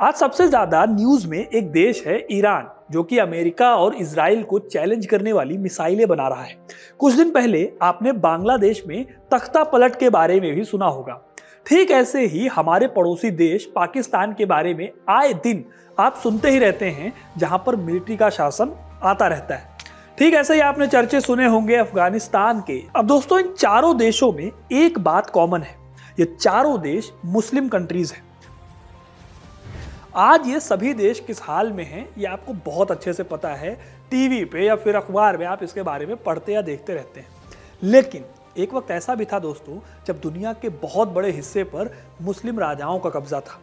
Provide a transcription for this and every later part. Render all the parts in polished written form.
आज सबसे ज्यादा न्यूज में एक देश है ईरान, जो कि अमेरिका और इजराइल को चैलेंज करने वाली मिसाइलें बना रहा है। कुछ दिन पहले आपने बांग्लादेश में तख्ता पलट के बारे में भी सुना होगा। ठीक ऐसे ही हमारे पड़ोसी देश पाकिस्तान के बारे में आए दिन आप सुनते ही रहते हैं, जहां पर मिलिट्री का शासन आता रहता है। ठीक ऐसे ही आपने चर्चे सुने होंगे अफगानिस्तान के। अब दोस्तों, इन चारों देशों में एक बात कॉमन है, ये चारों देश मुस्लिम कंट्रीज हैं। आज ये सभी देश किस हाल में हैं, ये आपको बहुत अच्छे से पता है। टीवी पे या फिर अखबार में आप इसके बारे में पढ़ते या देखते रहते हैं। लेकिन एक वक्त ऐसा भी था दोस्तों, जब दुनिया के बहुत बड़े हिस्से पर मुस्लिम राजाओं का कब्जा था।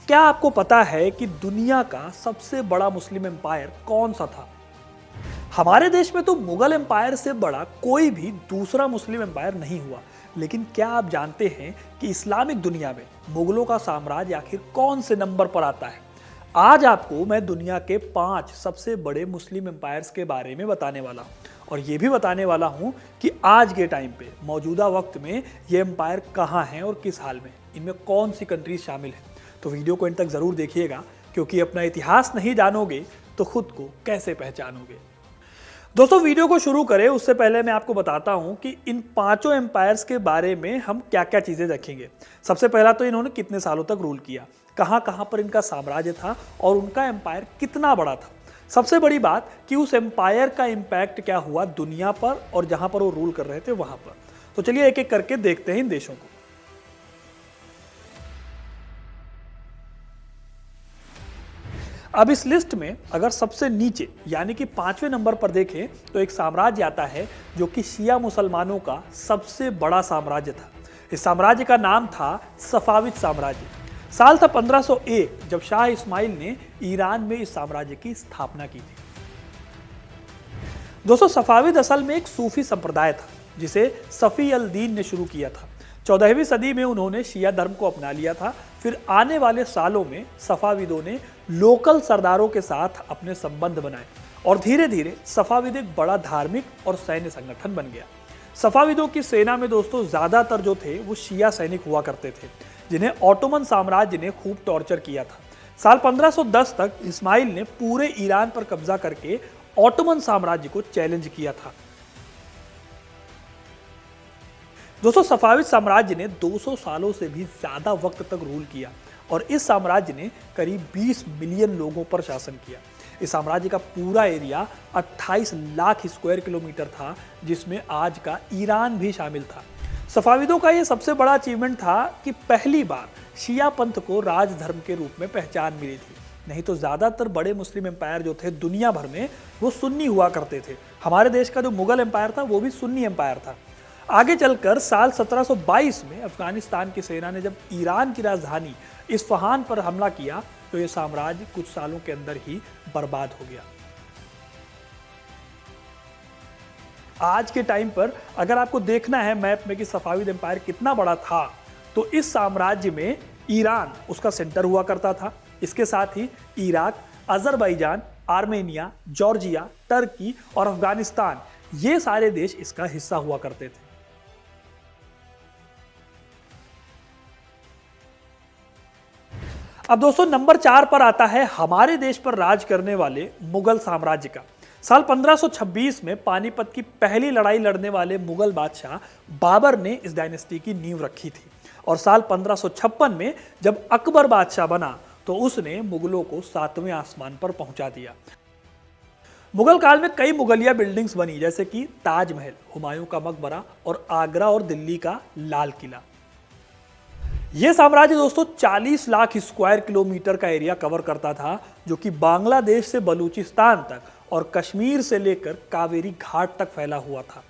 क्या आपको पता है कि दुनिया का सबसे बड़ा मुस्लिम एम्पायर कौन सा था? हमारे देश में तो मुगल एम्पायर से बड़ा कोई भी दूसरा मुस्लिम एम्पायर नहीं हुआ। लेकिन क्या आप जानते हैं कि इस्लामिक दुनिया में मुगलों का साम्राज्य आखिर कौन से नंबर पर आता है? आज आपको मैं दुनिया के 5 सबसे बड़े मुस्लिम एम्पायर्स के बारे में बताने वाला हूँ, और ये भी बताने वाला हूँ कि आज के टाइम पे मौजूदा वक्त में ये एम्पायर कहाँ हैं और किस हाल में, इनमें कौन सी कंट्रीज शामिल हैं। तो वीडियो को इन तक जरूर देखिएगा, क्योंकि अपना इतिहास नहीं जानोगे तो खुद को कैसे पहचानोगे। दोस्तों, वीडियो को शुरू करें उससे पहले मैं आपको बताता हूं कि इन पांचों एम्पायर्स के बारे में हम क्या क्या चीजें देखेंगे। सबसे पहला तो इन्होंने कितने सालों तक रूल किया, कहां कहां पर इनका साम्राज्य था और उनका एम्पायर कितना बड़ा था। सबसे बड़ी बात कि उस एम्पायर का इम्पैक्ट क्या हुआ दुनिया पर और जहां पर वो रूल कर रहे थे वहां पर। तो चलिए एक एक करके देखते हैं इन देशों को। अब इस लिस्ट में अगर सबसे नीचे यानी कि 5वें नंबर पर देखें तो एक साम्राज्य आता है जो कि शिया मुसलमानों का सबसे बड़ा साम्राज्य था। इस साम्राज्य का नाम था सफाविद साम्राज्य। साल था 1501 जब शाह इस्माइल ने ईरान में इस साम्राज्य की स्थापना की थी। दोस्तों, सफाविद असल में एक सूफी संप्रदाय था जिसे सफी अल दीन ने शुरू किया था। 14वीं सदी में उन्होंने शिया धर्म को अपना लिया था। फिर आने वाले सालों में सफाविदों ने लोकल सरदारों के साथ अपने संबंध बनाए और धीरे धीरे सफाविद एक बड़ा धार्मिक और सैन्य संगठन बन गया। सफाविदों की सेना में दोस्तों ज्यादातर जो थे वो शिया सैनिक हुआ करते थे, जिन्हें ऑटोमन साम्राज्य ने खूब टॉर्चर किया था। साल 1510 तक इस्माइल ने पूरे ईरान पर कब्जा करके ऑटोमन साम्राज्य को चैलेंज किया था। दोस्तों, सफाविद साम्राज्य ने 200 सालों से भी ज्यादा वक्त तक रूल किया और इस साम्राज्य ने करीब 20 मिलियन लोगों पर शासन किया। इस साम्राज्य का पूरा एरिया 28 लाख स्क्वायर किलोमीटर था, जिसमें आज का ईरान भी शामिल था। सफाविदों का यह सबसे बड़ा अचीवमेंट था कि पहली बार शिया पंथ को राजधर्म के रूप में पहचान मिली थी। नहीं तो ज्यादातर बड़े मुस्लिम एम्पायर जो थे दुनिया भर में वो सुन्नी हुआ करते थे। हमारे देश का जो मुगल एम्पायर था वो भी सुन्नी एम्पायर था। आगे चलकर साल 1722 में अफगानिस्तान की सेना ने जब ईरान की राजधानी इस्फहान पर हमला किया तो यह साम्राज्य कुछ सालों के अंदर ही बर्बाद हो गया। आज के टाइम पर अगर आपको देखना है मैप में कि सफाविद एम्पायर कितना बड़ा था, तो इस साम्राज्य में ईरान उसका सेंटर हुआ करता था। इसके साथ ही Iraq, Azerbaijan, Armenia, Georgia, Turkey और अफगानिस्तान, ये सारे देश इसका हिस्सा हुआ करते थे। अब दोस्तों, नंबर 4 पर आता है हमारे देश पर राज करने वाले मुगल साम्राज्य का। साल 1526 में पानीपत की पहली लड़ाई लड़ने वाले मुगल बादशाह बाबर ने इस डायनेस्टी की नींव रखी थी, और साल 1556 में जब अकबर बादशाह बना तो उसने मुगलों को 7वें आसमान पर पहुंचा दिया। मुगल काल में कई मुगलिया बिल्डिंग्स बनी, जैसे कि ताजमहल, हुमायूं का मकबरा और आगरा और दिल्ली का लाल किला। यह साम्राज्य दोस्तों 40 लाख स्क्वायर किलोमीटर का एरिया कवर करता था, जो कि बांग्लादेश से बलूचिस्तान तक और कश्मीर से लेकर कावेरी घाट तक फैला हुआ था।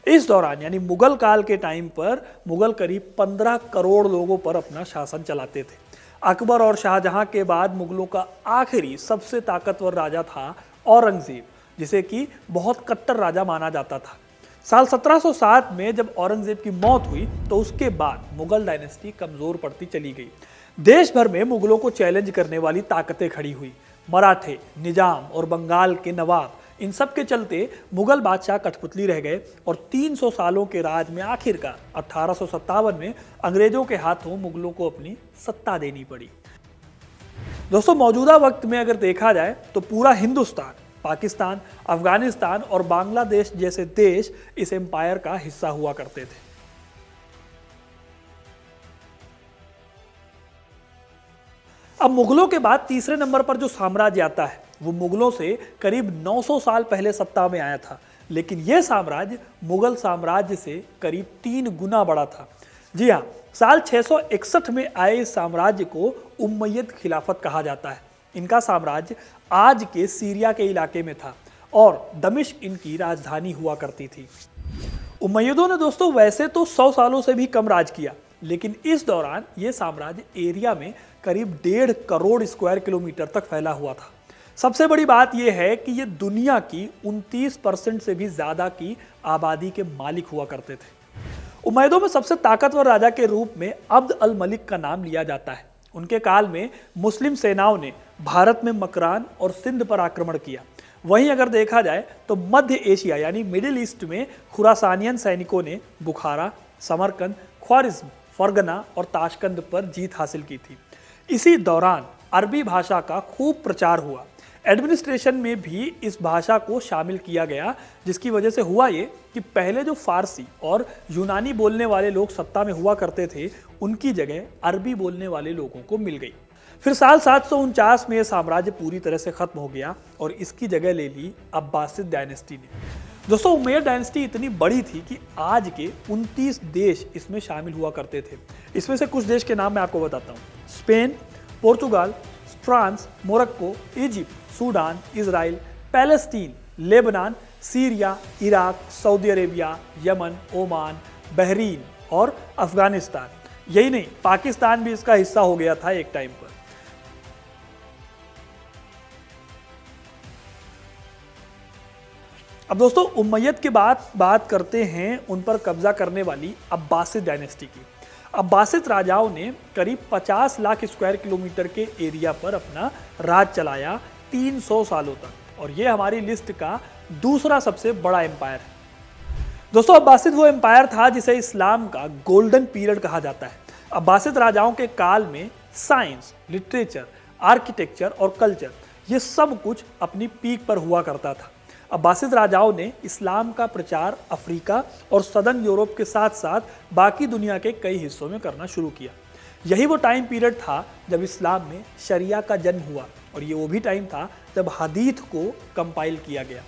इस दौरान यानी मुगल काल के टाइम पर मुगल करीब 15 करोड़ लोगों पर अपना शासन चलाते थे। अकबर और शाहजहां के बाद मुगलों का आखिरी सबसे ताकतवर राजा था औरंगजेब, जिसे कि बहुत कट्टर राजा माना जाता था। साल 1707 में जब औरंगजेब की मौत हुई तो उसके बाद मुगल डायनेस्टी कमजोर पड़ती चली गई। देश भर में मुगलों को चैलेंज करने वाली ताकतें खड़ी हुई। मराठे, निजाम और बंगाल के नवाब, इन सब के चलते मुगल बादशाह कठपुतली रह गए और 300 सालों के राज में आखिरकार 1857 में अंग्रेजों के हाथों मुगलों को अपनी सत्ता देनी पड़ी। दोस्तों मौजूदा वक्त में अगर देखा जाए तो पूरा हिंदुस्तान, पाकिस्तान, अफगानिस्तान और बांग्लादेश जैसे देश इस एम्पायर का हिस्सा हुआ करते थे। अब मुगलों के बाद तीसरे नंबर पर जो साम्राज्य आता है वो मुगलों से करीब 900 साल पहले सत्ता में आया था, लेकिन यह साम्राज्य मुगल साम्राज्य से करीब 3 गुना बड़ा था। जी हाँ, साल 661 में आए इस साम्राज्य को उम्मय्यद खिलाफत कहा जाता है। इनका साम्राज्य आज के सीरिया के इलाके में था और दमिश्क इनकी राजधानी हुआ करती थी। उम्मय्यदों ने दोस्तों वैसे तो 100 सालों से भी कम राज किया, लेकिन इस दौरान ये साम्राज्य एरिया में करीब 1.5 करोड़ स्क्वायर किलोमीटर तक फैला हुआ था। सबसे बड़ी बात यह है कि ये दुनिया की 29% से भी ज्यादा की आबादी के मालिक हुआ करते थे। उमैयदों में सबसे ताकतवर राजा के रूप में अब्द अल मलिक का नाम लिया जाता है। उनके काल में मुस्लिम सेनाओं ने भारत में मकरान और सिंध पर आक्रमण किया। वहीं अगर देखा जाए तो मध्य एशिया यानी मिडिल ईस्ट में खुरासानियन सैनिकों ने बुखारा, समरकंद, ख्वारिज्म, फरगना और ताशकंद पर जीत हासिल की थी। इसी दौरान अरबी भाषा का खूब प्रचार हुआ। एडमिनिस्ट्रेशन में भी इस भाषा को शामिल किया गया, जिसकी वजह से हुआ ये कि पहले जो फारसी और यूनानी बोलने वाले लोग सत्ता में हुआ करते थे, उनकी जगह अरबी बोलने वाले लोगों को मिल गई। फिर साल 749 में यह साम्राज्य पूरी तरह से खत्म हो गया और इसकी जगह ले ली अब्बासिद डायनेस्टी ने। दोस्तों उमैयद डायनेस्टी इतनी बड़ी थी कि आज के 29 देश इसमें शामिल हुआ करते थे। इसमें से कुछ देश के नाम मैं आपको बताता हूँ। Spain, Portugal, France, Morocco, Egypt, Sudan, Israel, Palestine, Lebanon, Syria, Iraq, Saudi Arabia, Yemen, Oman, Bahrain और अफगानिस्तान। यही नहीं, पाकिस्तान भी इसका हिस्सा हो गया था एक टाइम पर। अब दोस्तों उमैयद के बाद बात करते हैं उन पर कब्जा करने वाली अब्बासिद डायनेस्टी की। अब्बासिद राजाओं ने करीब 50 लाख स्क्वायर किलोमीटर के एरिया पर अपना राज चलाया 300 सालों तक, और ये हमारी लिस्ट का दूसरा सबसे बड़ा एम्पायर है। दोस्तों अब्बासिद वो एम्पायर था जिसे इस्लाम का गोल्डन पीरियड कहा जाता है। अब्बासिद राजाओं के काल में साइंस, लिटरेचर, आर्किटेक्चर और कल्चर ये सब कुछ अपनी पीक पर हुआ करता था। अब्बासिद राजाओं ने इस्लाम का प्रचार अफ्रीका और सदर्न यूरोप के साथ साथ बाकी दुनिया के कई हिस्सों में करना शुरू किया। यही वो टाइम पीरियड था जब इस्लाम में शरिया का जन्म हुआ, और ये वो भी टाइम था जब हदीथ को कंपाइल किया गया।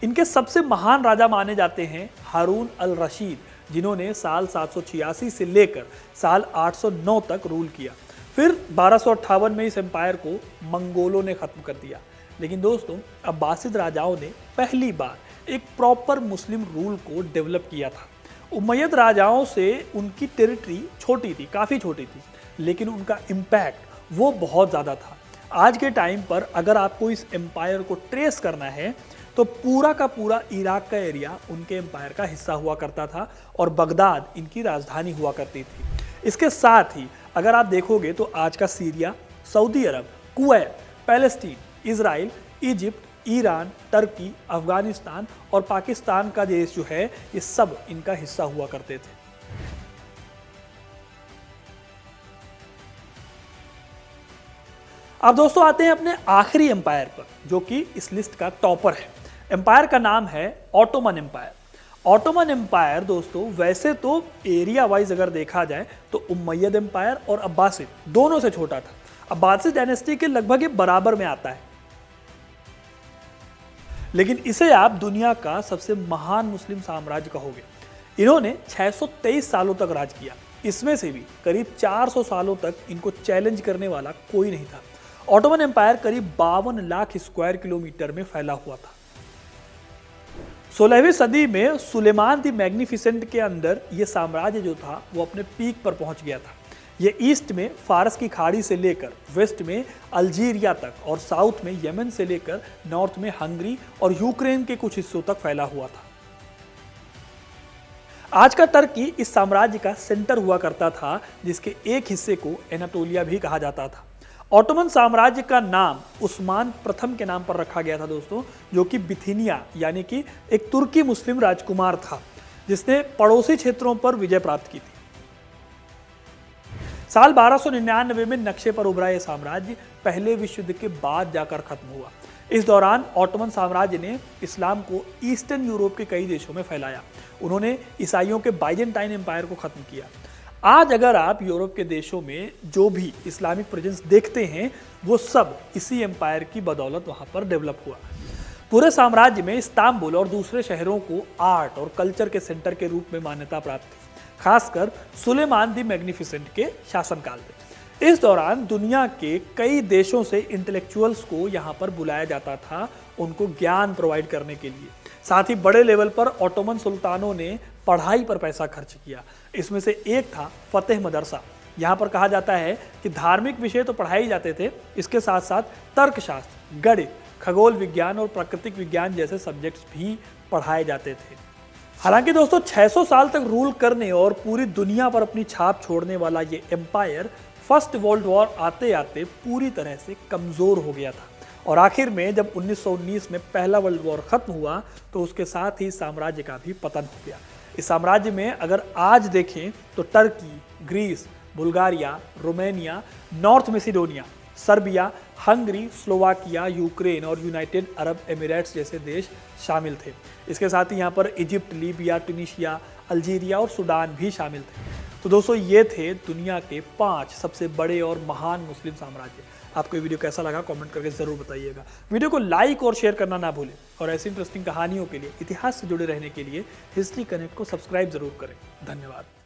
इनके सबसे महान राजा माने जाते हैं हारून अल रशीद, जिन्होंने साल 786 से लेकर साल 809 तक रूल किया। फिर 1258 में इस एम्पायर को मंगोलों ने खत्म कर दिया। लेकिन दोस्तों अब्बासिद राजाओं ने पहली बार एक प्रॉपर मुस्लिम रूल को डेवलप किया था। उमैयद राजाओं से उनकी टेरिटरी छोटी थी, काफ़ी छोटी थी, लेकिन उनका इम्पैक्ट वो बहुत ज़्यादा था। आज के टाइम पर अगर आपको इस एम्पायर को ट्रेस करना है तो पूरा का पूरा इराक का एरिया उनके एम्पायर का हिस्सा हुआ करता था और बगदाद इनकी राजधानी हुआ करती थी। इसके साथ ही अगर आप देखोगे तो आज का Syria, Saudi Arab, Kuwait, Palestine, Israel, Egypt, Iran, Turkey, Afghanistan और पाकिस्तान का देश जो है, ये सब इनका हिस्सा हुआ करते थे। अब दोस्तों आते हैं अपने आखिरी एम्पायर पर, जो कि इस लिस्ट का टॉपर है। एम्पायर का नाम है ऑटोमन एम्पायर। ऑटोमन एम्पायर दोस्तों वैसे तो एरिया वाइज अगर देखा जाए तो उमैयद एम्पायर और अब्बासिद दोनों से छोटा था। अब्बासिद डायनेस्टी के लगभग ये बराबर में आता है, लेकिन इसे आप दुनिया का सबसे महान मुस्लिम साम्राज्य कहोगे। इन्होंने 623 सालों तक राज किया। इसमें से भी करीब 400 सालों तक इनको चैलेंज करने वाला कोई नहीं था। ऑटोमन एम्पायर करीब 52 लाख स्क्वायर किलोमीटर में फैला हुआ था। 16वीं सदी में सुलेमान द मैग्निफिसेंट के अंदर यह साम्राज्य जो था वो अपने पीक पर पहुंच गया था। ये ईस्ट में फारस की खाड़ी से लेकर वेस्ट में अल्जीरिया तक और साउथ में यमन से लेकर नॉर्थ में हंगरी और यूक्रेन के कुछ हिस्सों तक फैला हुआ था। आज का टर्की इस साम्राज्य का सेंटर हुआ करता था, जिसके एक हिस्से को एनाटोलिया भी कहा जाता था। ऑटोमन साम्राज्य का नाम उस्मान प्रथम के नाम पर रखा गया था दोस्तों, जो कि बिथिनिया यानी कि एक तुर्की मुस्लिम राजकुमार था, जिसने पड़ोसी क्षेत्रों पर विजय प्राप्त की थी। साल 1299 में नक्शे पर उभरा यह साम्राज्य पहले विश्व युद्ध के बाद जाकर खत्म हुआ। इस दौरान ऑटोमन साम्राज्य ने इस्लाम को ईस्टर्न यूरोप के कई देशों में फैलाया। उन्होंने ईसाइयों के बाइजेंटाइन एम्पायर को खत्म किया। आज अगर आप यूरोप के देशों में जो भी इस्लामिक प्रेजेंस देखते हैं वो सब इसी एम्पायर की बदौलत वहां पर डेवलप हुआ। पूरे साम्राज्य में इस्तांबुल और दूसरे शहरों को आर्ट और कल्चर के सेंटर के रूप में मान्यता प्राप्त थी, खासकर सुलेमान द मैग्निफिसेंट के शासनकाल में। इस दौरान दुनिया के कई देशों से इंटेलेक्चुअल्स को यहाँ पर बुलाया जाता था उनको ज्ञान प्रोवाइड करने के लिए। साथ ही बड़े लेवल पर ऑटोमन सुल्तानों ने पढ़ाई पर पैसा खर्च किया। इसमें से एक था फतेह मदरसा। यहाँ पर कहा जाता है कि धार्मिक विषय तो पढ़ाए जाते थे, इसके साथ साथ तर्कशास्त्र, गणित, खगोल विज्ञान और प्राकृतिक विज्ञान जैसे सब्जेक्ट्स भी पढ़ाए जाते थे। हालांकि दोस्तों 600 साल तक रूल करने और पूरी दुनिया पर अपनी छाप छोड़ने वाला ये एम्पायर फर्स्ट वर्ल्ड वॉर आते आते पूरी तरह से कमज़ोर हो गया था और आखिर में जब 1919 में पहला वर्ल्ड वॉर खत्म हुआ तो उसके साथ ही साम्राज्य का भी पतन हो गया। इस साम्राज्य में अगर आज देखें तो Turkey, Greece, Bulgaria, Romania, North Macedonia, Serbia, Hungary, Slovakia, Ukraine और यूनाइटेड अरब एमिरेट्स जैसे देश शामिल थे। इसके साथ ही यहाँ पर इजिप्ट, लीबिया, ट्यूनीशिया, अल्जीरिया और सूडान भी शामिल थे। तो दोस्तों ये थे दुनिया के 5 सबसे बड़े और महान मुस्लिम साम्राज्य। आपको ये वीडियो कैसा लगा कमेंट करके ज़रूर बताइएगा। वीडियो को लाइक और शेयर करना ना भूलें और ऐसी इंटरेस्टिंग कहानियों के लिए, इतिहास से जुड़े रहने के लिए हिस्ट्री कनेक्ट को सब्सक्राइब जरूर करें। धन्यवाद।